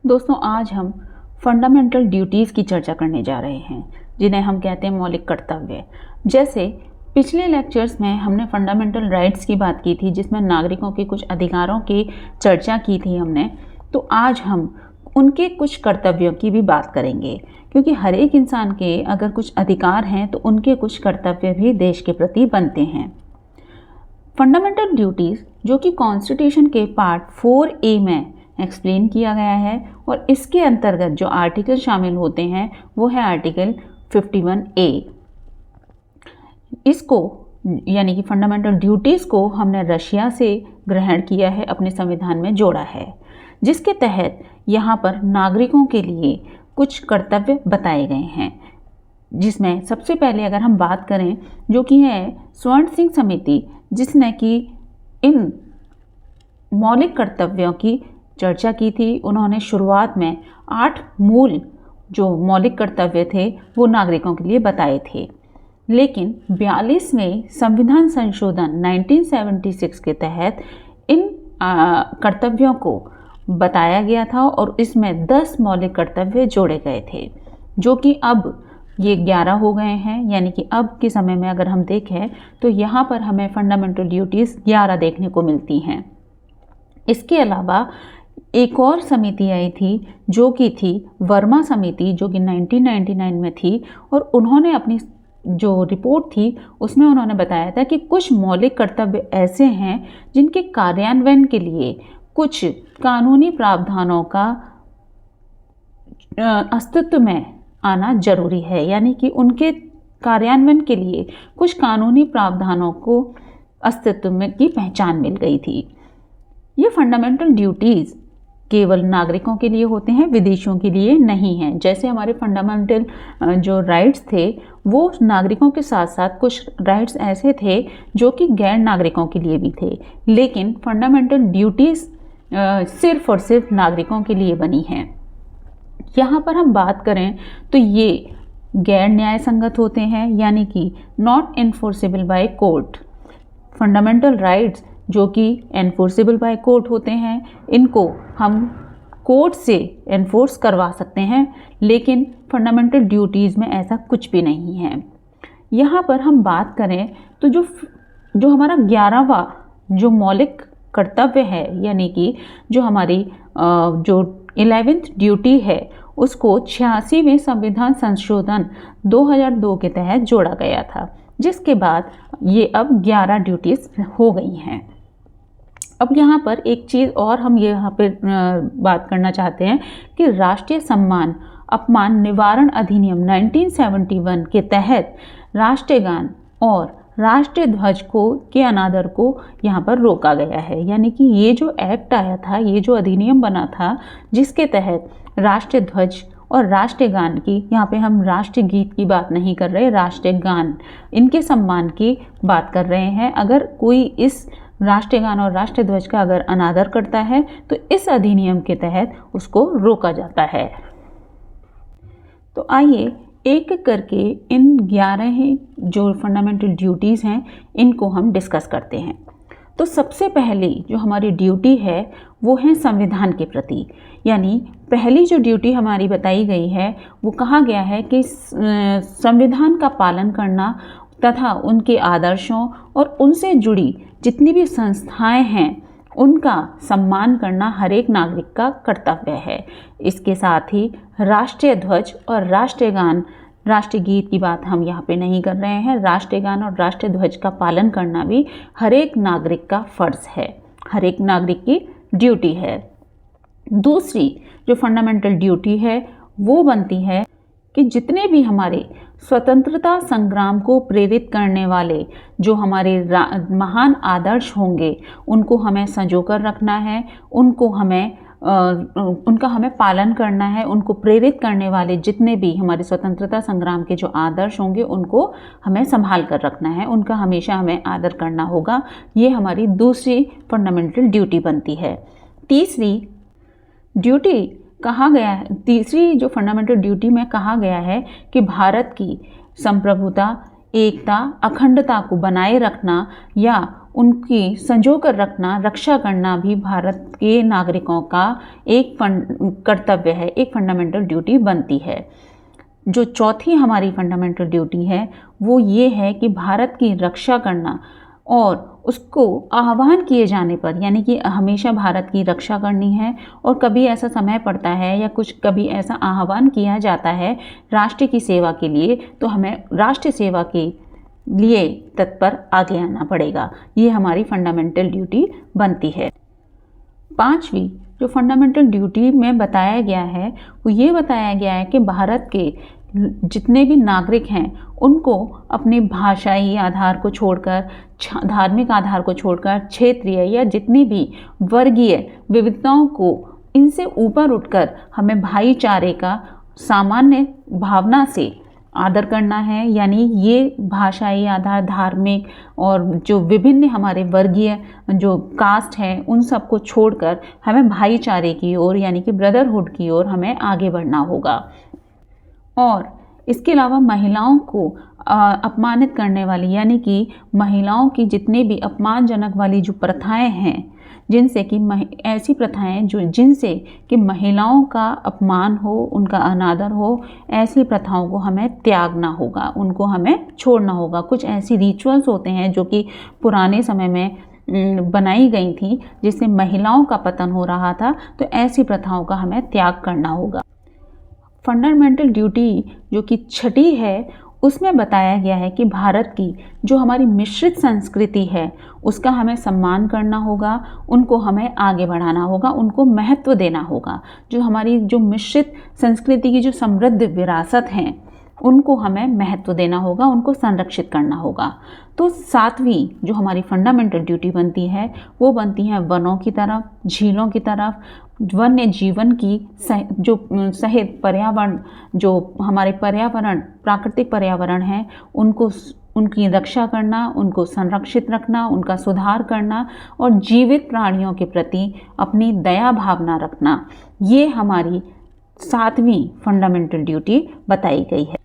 दोस्तों, आज हम फंडामेंटल ड्यूटीज़ की चर्चा करने जा रहे हैं, जिन्हें हम कहते हैं मौलिक कर्तव्य। जैसे पिछले लेक्चर्स में हमने फंडामेंटल राइट्स की बात की थी, जिसमें नागरिकों के कुछ अधिकारों की चर्चा की थी हमने। तो आज हम उनके कुछ कर्तव्यों की भी बात करेंगे, क्योंकि हर एक इंसान के अगर कुछ अधिकार हैं तो उनके कुछ कर्तव्य भी देश के प्रति बनते हैं। फंडामेंटल ड्यूटीज़ जो कि कॉन्स्टिट्यूशन के पार्ट 4A में एक्सप्लेन किया गया है, और इसके अंतर्गत जो आर्टिकल शामिल होते हैं वो है आर्टिकल 51A। इसको यानी कि फंडामेंटल ड्यूटीज़ को हमने रशिया से ग्रहण किया है, अपने संविधान में जोड़ा है, जिसके तहत यहाँ पर नागरिकों के लिए कुछ कर्तव्य बताए गए हैं। जिसमें सबसे पहले अगर हम बात करें, जो कि है स्वर्ण सिंह समिति, जिसने कि इन मौलिक कर्तव्यों की चर्चा की थी। उन्होंने शुरुआत में 8 मूल जो मौलिक कर्तव्य थे वो नागरिकों के लिए बताए थे, लेकिन 42वें संविधान संशोधन 1976 के तहत इन कर्तव्यों को बताया गया था, और इसमें 10 मौलिक कर्तव्य जोड़े गए थे, जो कि अब ये 11 हो गए हैं। यानी कि अब के समय में अगर हम देखें तो यहाँ पर हमें फंडामेंटल ड्यूटीज़ 11 देखने को मिलती हैं। इसके अलावा एक और समिति आई थी, जो कि थी वर्मा समिति, जो कि 1999 में थी, और उन्होंने अपनी जो रिपोर्ट थी उसमें उन्होंने बताया था कि कुछ मौलिक कर्तव्य ऐसे हैं जिनके कार्यान्वयन के लिए कुछ कानूनी प्रावधानों का अस्तित्व में आना जरूरी है। यानी कि उनके कार्यान्वयन के लिए कुछ कानूनी प्रावधानों को अस्तित्व में की पहचान मिल गई थी। ये फंडामेंटल ड्यूटीज़ केवल नागरिकों के लिए होते हैं, विदेशियों के लिए नहीं हैं। जैसे हमारे फंडामेंटल जो राइट्स थे वो नागरिकों के साथ साथ कुछ राइट्स ऐसे थे जो कि गैर नागरिकों के लिए भी थे, लेकिन फंडामेंटल ड्यूटीज़ सिर्फ और सिर्फ नागरिकों के लिए बनी हैं। यहाँ पर हम बात करें तो ये गैर न्याय संगत होते हैं, यानी कि not enforceable by court. Fundamental rights जो कि एनफोर्सेबल बाय कोर्ट होते हैं, इनको हम कोर्ट से एनफोर्स करवा सकते हैं, लेकिन फंडामेंटल ड्यूटीज़ में ऐसा कुछ भी नहीं है। यहाँ पर हम बात करें तो जो हमारा 11वां जो मौलिक कर्तव्य है, यानी कि जो हमारी जो 11th ड्यूटी है, उसको 86वें संविधान संशोधन 2002 के तहत जोड़ा गया था, जिसके बाद ये अब 11 ड्यूटीज़ हो गई हैं। अब यहाँ पर एक चीज़ और हम यहाँ पर बात करना चाहते हैं कि राष्ट्रीय सम्मान अपमान निवारण अधिनियम 1971 के तहत राष्ट्रीय गान और राष्ट्रीय ध्वज के अनादर को यहाँ पर रोका गया है। यानी कि ये जो एक्ट आया था, ये जो अधिनियम बना था, जिसके तहत राष्ट्रीय ध्वज और राष्ट्रीय गान की, यहाँ पे हम राष्ट्रीय गीत की बात नहीं कर रहे, राष्ट्रीय गान, इनके सम्मान की बात कर रहे हैं। अगर कोई इस राष्ट्रीय गान और राष्ट्रीय ध्वज का अगर अनादर करता है तो इस अधिनियम के तहत उसको रोका जाता है। तो आइए एक करके इन 11 जो फंडामेंटल ड्यूटीज़ हैं इनको हम डिस्कस करते हैं। तो सबसे पहली जो हमारी ड्यूटी है वो है संविधान के प्रति। यानी पहली जो ड्यूटी हमारी बताई गई है वो कहा गया है कि संविधान का पालन करना तथा उनके आदर्शों और उनसे जुड़ी जितनी भी संस्थाएं हैं उनका सम्मान करना हर एक नागरिक का कर्तव्य है। इसके साथ ही राष्ट्रीय ध्वज और राष्ट्रीय गान, राष्ट्रीय गीत की बात हम यहाँ पे नहीं कर रहे हैं, राष्ट्रीय गान और राष्ट्रीय ध्वज का पालन करना भी हर एक नागरिक का फ़र्ज़ है, हर एक नागरिक की ड्यूटी है। दूसरी जो फंडामेंटल ड्यूटी है वो बनती है कि जितने भी हमारे स्वतंत्रता संग्राम को प्रेरित करने वाले जो हमारे महान आदर्श होंगे उनको हमें संजोकर रखना है, उनका हमें पालन करना है। उनको प्रेरित करने वाले जितने भी हमारे स्वतंत्रता संग्राम के जो आदर्श होंगे उनको हमें संभाल कर रखना है, उनका हमेशा हमें आदर करना होगा। ये हमारी दूसरी फंडामेंटल ड्यूटी बनती है। तीसरी जो फंडामेंटल ड्यूटी में कहा गया है कि भारत की संप्रभुता, एकता, अखंडता को बनाए रखना या उनकी संजो कर रखना, रक्षा करना भी भारत के नागरिकों का एक कर्तव्य है, एक फंडामेंटल ड्यूटी बनती है। जो चौथी हमारी फंडामेंटल ड्यूटी है वो ये है कि भारत की रक्षा करना और उसको आह्वान किए जाने पर, यानी कि हमेशा भारत की रक्षा करनी है और कभी ऐसा समय पड़ता है या कुछ कभी ऐसा आह्वान किया जाता है राष्ट्र की सेवा के लिए, तो हमें राष्ट्र सेवा के लिए तत्पर आगे आना पड़ेगा। ये हमारी फंडामेंटल ड्यूटी बनती है। पांचवी जो फंडामेंटल ड्यूटी में बताया गया है वो ये बताया गया है कि भारत के जितने भी नागरिक हैं उनको अपने भाषाई आधार को छोड़कर, धार्मिक आधार को छोड़कर, क्षेत्रीय या जितनी भी वर्गीय विविधताओं को इनसे ऊपर उठकर हमें भाईचारे का सामान्य भावना से आदर करना है। यानी ये भाषाई आधार, धार्मिक और जो विभिन्न हमारे वर्गीय जो कास्ट हैं उन सबको छोड़कर हमें भाईचारे की ओर, यानी कि ब्रदरहुड की ओर हमें आगे बढ़ना होगा। और इसके अलावा महिलाओं को अपमानित करने वाली, यानी कि महिलाओं की जितने भी अपमानजनक वाली जो प्रथाएं हैं, जिनसे कि ऐसी प्रथाएं जो जिनसे कि महिलाओं का अपमान हो, उनका अनादर हो, ऐसी प्रथाओं को हमें त्यागना होगा, उनको हमें छोड़ना होगा। कुछ ऐसी रिचुअल्स होते हैं जो कि पुराने समय में बनाई गई थी जिससे महिलाओं का पतन हो रहा था, तो ऐसी प्रथाओं का हमें त्याग करना होगा। फंडामेंटल ड्यूटी जो कि छठी है उसमें बताया गया है कि भारत की जो हमारी मिश्रित संस्कृति है उसका हमें सम्मान करना होगा, उनको हमें आगे बढ़ाना होगा, उनको महत्व देना होगा। जो हमारी जो मिश्रित संस्कृति की जो समृद्ध विरासत हैं उनको हमें महत्व देना होगा, उनको संरक्षित करना होगा। तो सातवीं जो हमारी फंडामेंटल ड्यूटी बनती है वो बनती है वनों की तरफ, झीलों की तरफ, वन्य जीवन की जो सहित पर्यावरण, जो हमारे पर्यावरण, प्राकृतिक पर्यावरण है उनको, उनकी रक्षा करना, उनको संरक्षित रखना, उनका सुधार करना और जीवित प्राणियों के प्रति अपनी दया भावना रखना, ये हमारी सातवीं फंडामेंटल ड्यूटी बताई गई है।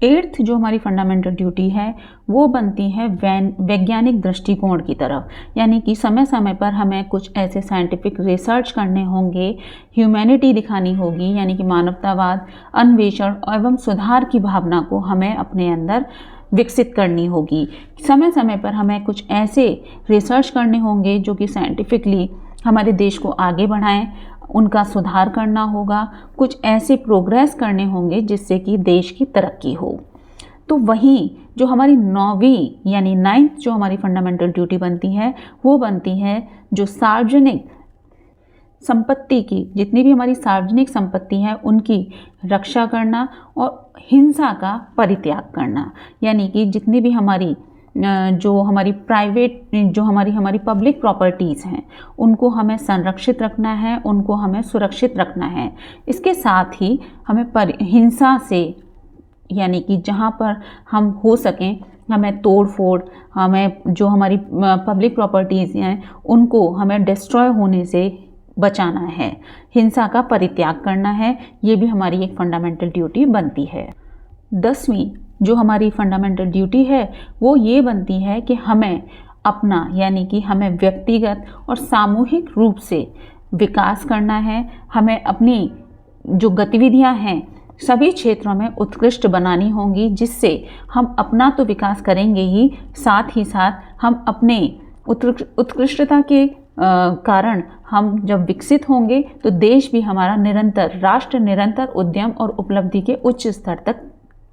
एट्थ जो हमारी फंडामेंटल ड्यूटी है वो बनती है वैज्ञानिक दृष्टिकोण की तरफ, यानी कि समय समय पर हमें कुछ ऐसे साइंटिफिक रिसर्च करने होंगे, ह्यूमैनिटी दिखानी होगी, यानी कि मानवतावाद, अन्वेषण एवं सुधार की भावना को हमें अपने अंदर विकसित करनी होगी। समय समय पर हमें कुछ ऐसे रिसर्च करने होंगे जो कि साइंटिफिकली हमारे देश को आगे बढ़ाएं, उनका सुधार करना होगा, कुछ ऐसे प्रोग्रेस करने होंगे जिससे कि देश की तरक्की हो। तो वहीं जो हमारी नौवीं यानी 9th जो हमारी फंडामेंटल ड्यूटी बनती है वो बनती है जो सार्वजनिक संपत्ति की, जितनी भी हमारी सार्वजनिक संपत्ति है उनकी रक्षा करना और हिंसा का परित्याग करना। यानी कि जितनी भी हमारी जो हमारी प्राइवेट, जो हमारी पब्लिक प्रॉपर्टीज़ हैं उनको हमें संरक्षित रखना है, उनको हमें सुरक्षित रखना है। इसके साथ ही हमें हिंसा से, यानी कि जहाँ पर हम हो सकें हमें तोड़ फोड़, हमें जो हमारी पब्लिक प्रॉपर्टीज़ हैं उनको हमें डिस्ट्रॉय होने से बचाना है, हिंसा का परित्याग करना है। ये भी हमारी एक फंडामेंटल ड्यूटी बनती है। 10वीं जो हमारी फंडामेंटल ड्यूटी है वो ये बनती है कि हमें अपना, यानी कि हमें व्यक्तिगत और सामूहिक रूप से विकास करना है। हमें अपनी जो गतिविधियां हैं सभी क्षेत्रों में उत्कृष्ट बनानी होंगी, जिससे हम अपना तो विकास करेंगे ही, साथ ही साथ हम अपने उत्कृष्टता के कारण हम जब विकसित होंगे तो देश भी हमारा निरंतर, राष्ट्र निरंतर उद्यम और उपलब्धि के उच्च स्तर तक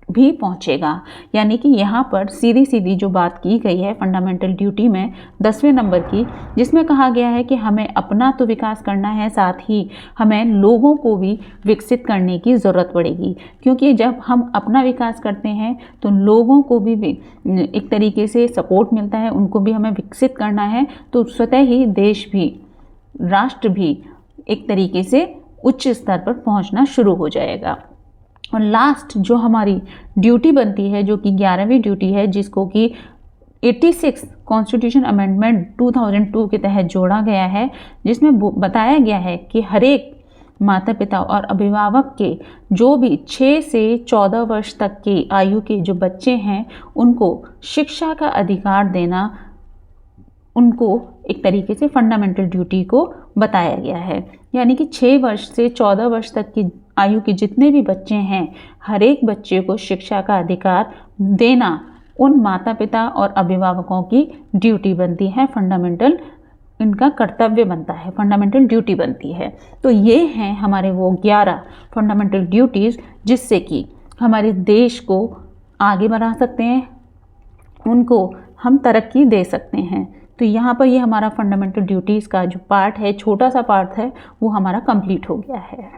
भी पहुंचेगा। यानी कि यहाँ पर सीधी सीधी जो बात की गई है फंडामेंटल ड्यूटी में 10वें नंबर की, जिसमें कहा गया है कि हमें अपना तो विकास करना है, साथ ही हमें लोगों को भी विकसित करने की ज़रूरत पड़ेगी, क्योंकि जब हम अपना विकास करते हैं तो लोगों को भी एक तरीके से सपोर्ट मिलता है, उनको भी हमें विकसित करना है, तो स्वतः ही देश भी, राष्ट्र भी एक तरीके से उच्च स्तर पर पहुँचना शुरू हो जाएगा। और लास्ट जो हमारी ड्यूटी बनती है, जो कि 11वीं ड्यूटी है, जिसको कि 86 कॉन्स्टिट्यूशन अमेंडमेंट 2002 के तहत जोड़ा गया है, जिसमें बताया गया है कि हर एक माता पिता और अभिभावक के जो भी 6 से 14 वर्ष तक के आयु के जो बच्चे हैं उनको शिक्षा का अधिकार देना उनको एक तरीके से फंडामेंटल ड्यूटी को बताया गया है। यानी कि 6 वर्ष से 14 वर्ष तक की आयु के जितने भी बच्चे हैं, हर एक बच्चे को शिक्षा का अधिकार देना उन माता पिता और अभिभावकों की ड्यूटी बनती है, फंडामेंटल इनका कर्तव्य बनता है, फंडामेंटल ड्यूटी बनती है। तो ये हैं हमारे वो 11 फंडामेंटल ड्यूटीज़ जिससे कि हमारे देश को आगे बढ़ा सकते हैं, उनको हम तरक्की दे सकते हैं। तो यहाँ पर ये हमारा फंडामेंटल ड्यूटीज़ का जो पार्ट है, छोटा सा पार्ट है, वो हमारा कंप्लीट हो गया है।